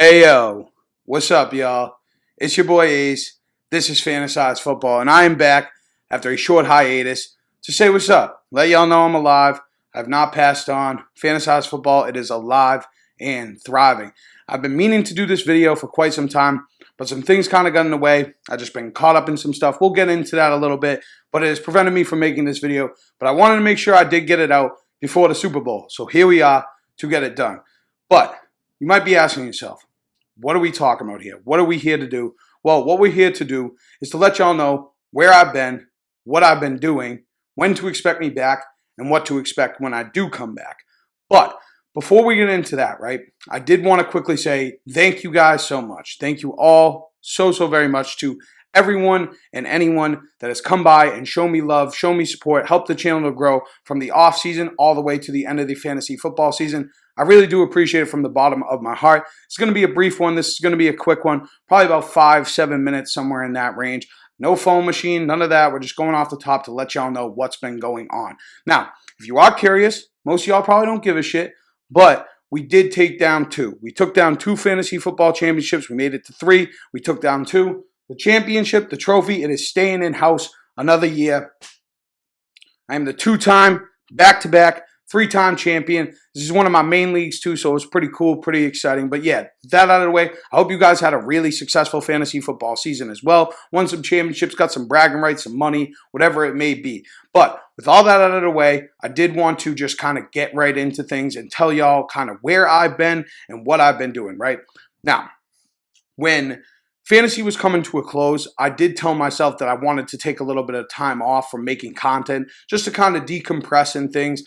Hey yo, what's up, y'all? It's your boy Ace. This is Fantasyze Football, and I am back after a short hiatus to say what's up. Let y'all know I'm alive. I've not passed on. Fantasyze Football, it is alive and thriving. I've been meaning to do this video for quite some time, but some things kind of got in the way. I've just been caught up in some stuff. We'll get into that a little bit, but it has prevented me from making this video. But I wanted to make sure I did get it out before the Super Bowl. So here we are to get it done. But you might be asking yourself, what are we talking about here? What are we here to do? Well, what we're here to do is to let y'all know where I've been, what I've been doing, when to expect me back, and what to expect when I do come back. But before we get into that, right, I did want to quickly say thank you guys so much. Thank you all so very much to everyone and anyone that has come by and shown me love, shown me support, helped the channel to grow from the off season all the way to the end of the fantasy football season. I really do appreciate it from the bottom of my heart. It's going to be a brief one. This is going to be a quick one, probably about 5-7 minutes, somewhere in that range. No phone machine, none of that. We're just going off the top to let y'all know what's been going on. Now, if you are curious, most of y'all probably don't give a shit, but we did take down 2. We took down 2 fantasy football championships. We made it to 3. We took down 2. The championship, the trophy, it is staying in-house another year. I am the 2-time, back-to-back, 3-time champion. This is one of my main leagues too, so it was pretty cool, pretty exciting. But yeah, that out of the way, I hope you guys had a really successful fantasy football season as well. Won some championships, got some bragging rights, some money, whatever it may be. But with all that out of the way, I did want to just kind of get right into things and tell y'all kind of where I've been and what I've been doing, right? Now, when fantasy was coming to a close, I did tell myself that I wanted to take a little bit of time off from making content just to kind of decompress and things.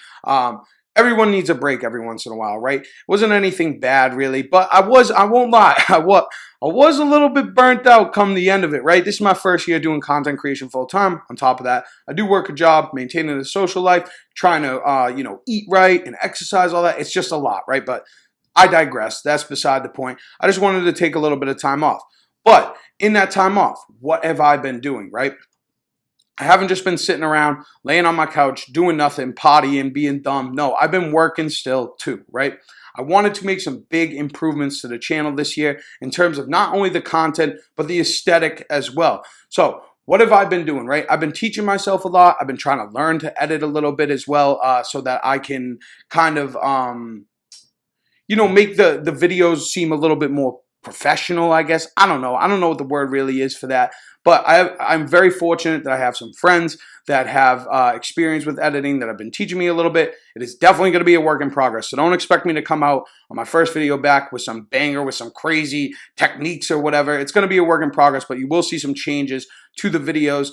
Everyone needs a break every once in a while, right? It wasn't anything bad really, but I won't lie, I was a little bit burnt out come the end of it, right? This is my first year doing content creation full time. On top of that, I do work a job, maintaining a social life, trying to, eat right and exercise, all that. It's just a lot, right? But I digress. That's beside the point. I just wanted to take a little bit of time off. But in that time off, what have I been doing, right? I haven't just been sitting around, laying on my couch, doing nothing, partying, being dumb. No, I've been working still too, right? I wanted to make some big improvements to the channel this year in terms of not only the content, but the aesthetic as well. So what have I been doing, right? I've been teaching myself a lot. I've been trying to learn to edit a little bit as well so that I can kind of, make the videos seem a little bit more professional, I guess. I don't know. I don't know what the word really is for that. But I'm very fortunate that I have some friends that have experience with editing that have been teaching me a little bit. It is definitely going to be a work in progress. So don't expect me to come out on my first video back with some banger, with some crazy techniques or whatever. It's going to be a work in progress, but you will see some changes to the videos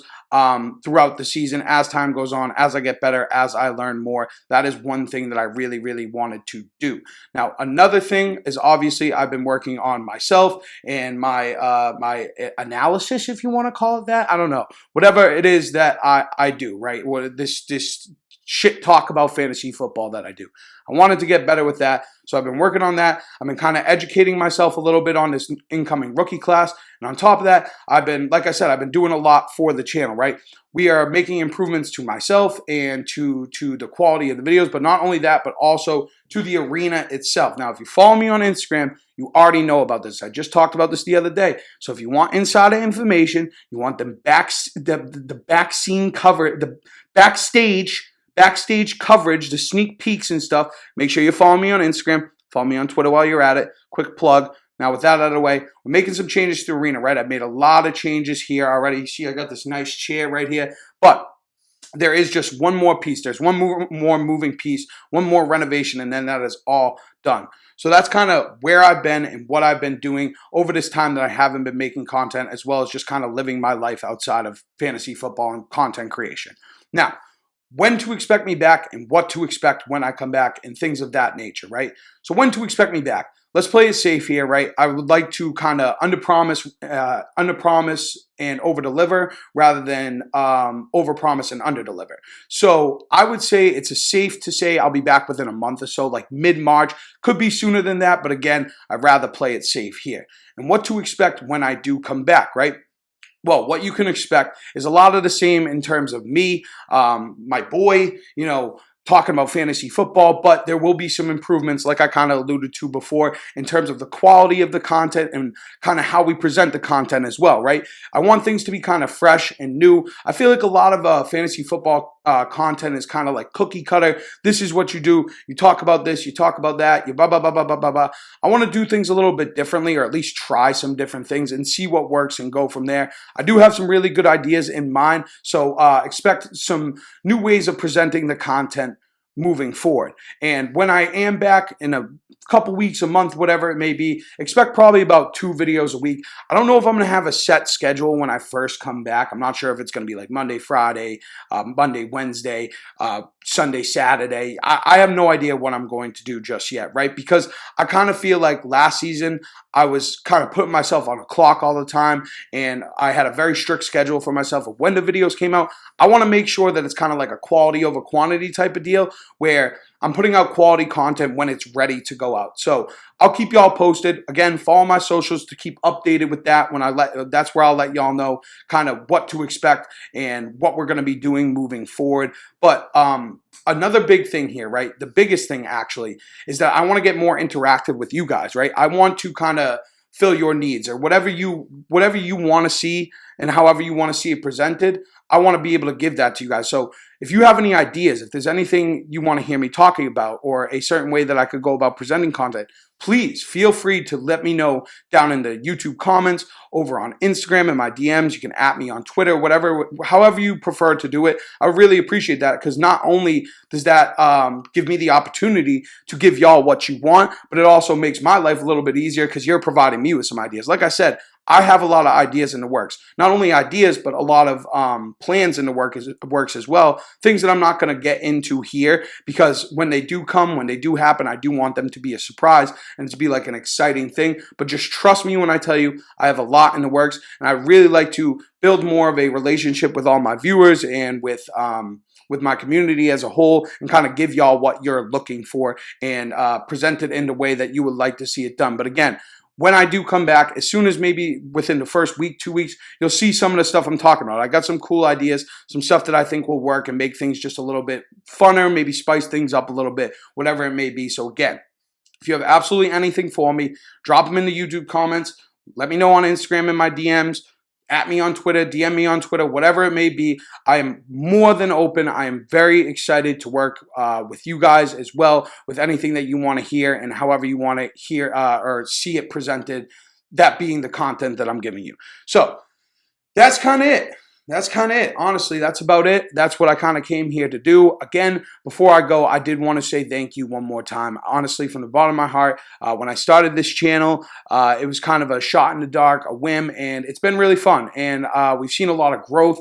throughout the season as time goes on, as I get better, as I learn more. That is one thing that I really wanted to do. Now, another thing is obviously I've been working on myself and my my analysis, if you want to call it that. I don't know. Whatever it is that I do, right? What this shit talk about fantasy football that I do. I wanted to get better with that, so I've been working on that. I've been kind of educating myself a little bit on this incoming rookie class, and on top of that, I've been, like I said, I've been doing a lot for the channel, right? We are making improvements to myself and to the quality of the videos, but not only that, but also to the arena itself. Now, if you follow me on Instagram, you already know about this. I just talked about this the other day. So if you want insider information, you want the backstage coverage, the sneak peeks and stuff, make sure you follow me on Instagram. Follow me on Twitter while you're at it. Quick plug. Now, with that out of the way, we're making some changes to the arena, right? I've made a lot of changes here already. See, I got this nice chair right here. But there is just one more piece. There's one more moving piece, one more renovation, and then that is all done. So that's kind of where I've been and what I've been doing over this time that I haven't been making content, as well as just kind of living my life outside of fantasy football and content creation. Now, when to expect me back and what to expect when I come back and things of that nature, right? So when to expect me back. Let's play it safe here, right? I would like to kind of underpromise and overdeliver rather than overpromise and underdeliver. So I would say it's safe to say I'll be back within a month or so, like mid-March. Could be sooner than that, but again, I'd rather play it safe here. And what to expect when I do come back, right? Well, what you can expect is a lot of the same in terms of me, my boy, talking about fantasy football, but there will be some improvements, like I kind of alluded to before, in terms of the quality of the content and kind of how we present the content as well, right? I want things to be kind of fresh and new. I feel like a lot of fantasy football content is kind of like cookie cutter. This is what you do. You talk about this, you talk about that, you blah, blah, blah, blah, blah, blah, blah. I want to do things a little bit differently, or at least try some different things and see what works and go from there. I do have some really good ideas in mind, so expect some new ways of presenting the content moving forward. And when I am back in a couple weeks, a month, whatever it may be, expect probably about 2 videos a week. I don't know if I'm going to have a set schedule when I first come back. I'm not sure if it's going to be like Monday, Friday, Monday, Wednesday, Sunday, Saturday. I have no idea what I'm going to do just yet, right? Because I kind of feel like last season I was kind of putting myself on a clock all the time, and I had a very strict schedule for myself of when the videos came out. I want to make sure that it's kind of like a quality over quantity type of deal, where I'm putting out quality content when it's ready to go out. So I'll keep y'all posted. Again, follow my socials to keep updated with that. That's where I'll let y'all know kind of what to expect and what we're going to be doing moving forward. But another big thing here, right? The biggest thing actually is that I want to get more interactive with you guys, right? I want to kind of fill your needs, or whatever you want to see and however you want to see it presented. I want to be able to give that to you guys. So if you have any ideas, if there's anything you want to hear me talking about, or a certain way that I could go about presenting content, please feel free to let me know down in the YouTube comments, over on Instagram in my DMs. You can @ me on Twitter, whatever, however you prefer to do it. I really appreciate that, because not only does that give me the opportunity to give y'all what you want, but it also makes my life a little bit easier, because you're providing me with some ideas. Like I said, I have a lot of ideas in the works. Not only ideas, but a lot of plans in the works as well. Things that I'm not going to get into here, because when they do come, when they do happen, I do want them to be a surprise and to be like an exciting thing. But just trust me when I tell you, I have a lot in the works, and I really like to build more of a relationship with all my viewers and with my community as a whole, and kind of give y'all what you're looking for, and present it in the way that you would like to see it done. But again, when I do come back, as soon as maybe within the first week, 2 weeks, you'll see some of the stuff I'm talking about. I got some cool ideas, some stuff that I think will work and make things just a little bit funner, maybe spice things up a little bit, whatever it may be. So again, if you have absolutely anything for me, drop them in the YouTube comments. Let me know on Instagram in my DMs. @ me on Twitter, DM me on Twitter, whatever it may be. I am more than open. I am very excited to work with you guys as well, with anything that you want to hear and however you want to hear or see it presented, that being the content that I'm giving you. So that's kind of it. That's kind of it. Honestly, that's about it. That's what I kind of came here to do. Again, before I go, I did want to say thank you one more time. Honestly, from the bottom of my heart, when I started this channel, it was kind of a shot in the dark, a whim, and it's been really fun. And we've seen a lot of growth,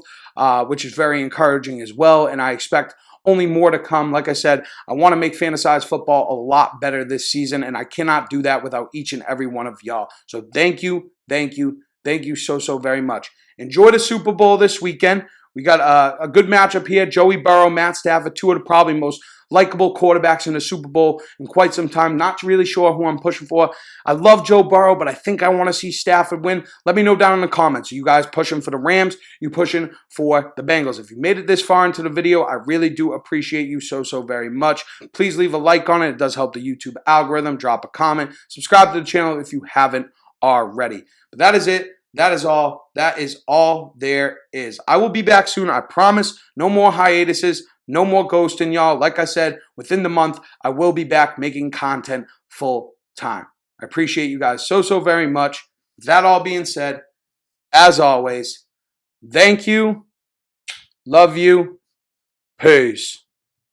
which is very encouraging as well. And I expect only more to come. Like I said, I want to make Fantasyze football a lot better this season, and I cannot do that without each and every one of y'all. So thank you, thank you, thank you so very much. Enjoy the Super Bowl this weekend. We got a good matchup here. Joey Burrow, Matt Stafford, two of the probably most likable quarterbacks in the Super Bowl in quite some time. Not really sure who I'm pushing for. I love Joe Burrow, but I think I want to see Stafford win. Let me know down in the comments. Are you guys pushing for the Rams? You pushing for the Bengals? If you made it this far into the video, I really do appreciate you so very much. Please leave a like on it. It does help the YouTube algorithm. Drop a comment. Subscribe to the channel if you haven't already. But that is it. That is all. That is all there is. I will be back soon. I promise. No more hiatuses. No more ghosting, y'all. Like I said, within the month, I will be back making content full time. I appreciate you guys so very much. With that all being said, as always, thank you. Love you. Peace.